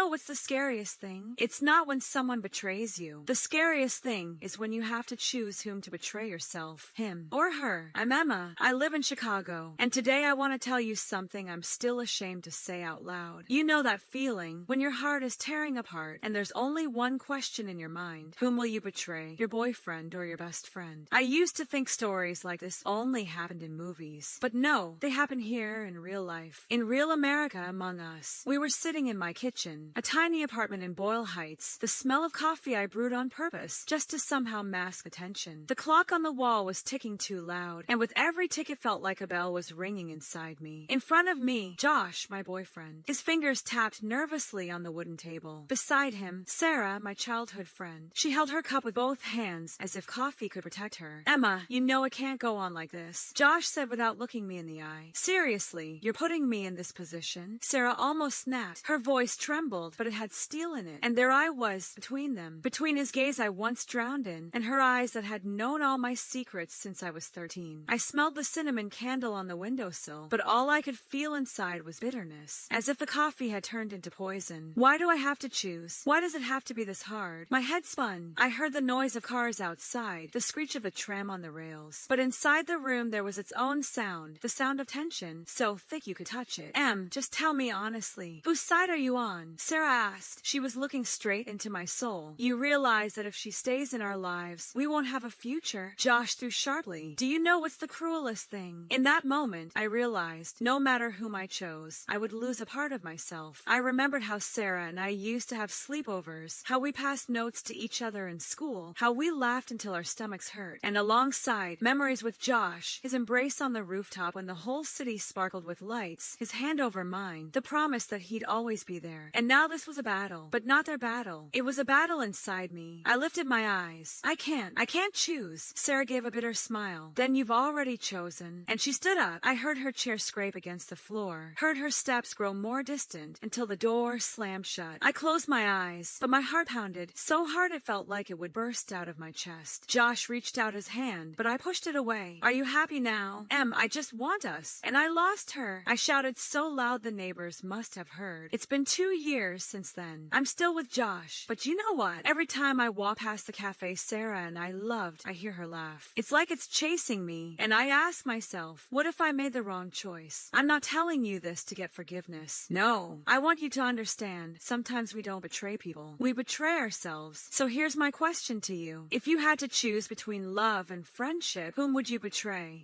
know what's the scariest thing? It's not when someone betrays you. The scariest thing is when you have to choose whom to betray yourself, him or her. I'm Emma. I live in Chicago. And today I want to tell you something I'm still ashamed to say out loud. You know that feeling when your heart is tearing apart and there's only one question in your mind. Whom will you betray? Your boyfriend or your best friend? I used to think stories like this only happened in movies. But no, they happen here in real life. In real America among us. We were sitting in my kitchen, a tiny apartment in Boyle Heights, the smell of coffee I brewed on purpose, just to somehow mask the tension. The clock on the wall was ticking too loud, and with every tick it felt like a bell was ringing inside me. In front of me, Josh, my boyfriend. His fingers tapped nervously on the wooden table. Beside him, Sarah, my childhood friend. She held her cup with both hands, as if coffee could protect her. Emma, you know it can't go on like this, Josh said without looking me in the eye. Seriously, you're putting me in this position? Sarah almost snapped. Her voice trembled, but it had steel in it. And there I was, between them. Between his gaze I once drowned in, and her eyes that had known all my secrets since I was 13. I smelled the cinnamon candle on the windowsill, but all I could feel inside was bitterness. As if the coffee had turned into poison. Why do I have to choose? Why does it have to be this hard? My head spun. I heard the noise of cars outside, the screech of the tram on the rails. But inside the room there was its own sound, the sound of tension, so thick you could touch it. Just tell me honestly, whose side are you on? Sarah asked. She was looking straight into my soul. You realize that if she stays in our lives, we won't have a future. Josh threw sharply. Do you know what's the cruelest thing? In that moment, I realized no matter whom I chose, I would lose a part of myself. I remembered how Sarah and I used to have sleepovers, how we passed notes to each other in school, how we laughed until our stomachs hurt, and alongside, memories with Josh, his embrace on the rooftop when the whole city sparkled with lights, his hand over mine, the promise that he'd always be there. And now this was a battle, but not their battle. It was a battle inside me. I lifted my eyes. I can't choose. Sarah gave a bitter smile. Then you've already chosen. And she stood up. I heard her chair scrape against the floor, heard her steps grow more distant until the door slammed shut. I closed my eyes, but my heart pounded so hard it felt like it would burst out of my chest. Josh reached out his hand, but I pushed it away. Are you happy now? I just want us. And I lost her. I shouted so loud the neighbors must have heard. It's been 2 years since then. I'm still with Josh. But you know what? Every time I walk past the cafe Sarah and I loved, I hear her laugh. It's like it's chasing me. And I ask myself, what if I made the wrong choice? I'm not telling you this to get forgiveness. No. I want you to understand, sometimes we don't betray people. We betray ourselves. So here's my question to you. If you had to choose between love and friendship, whom would you betray?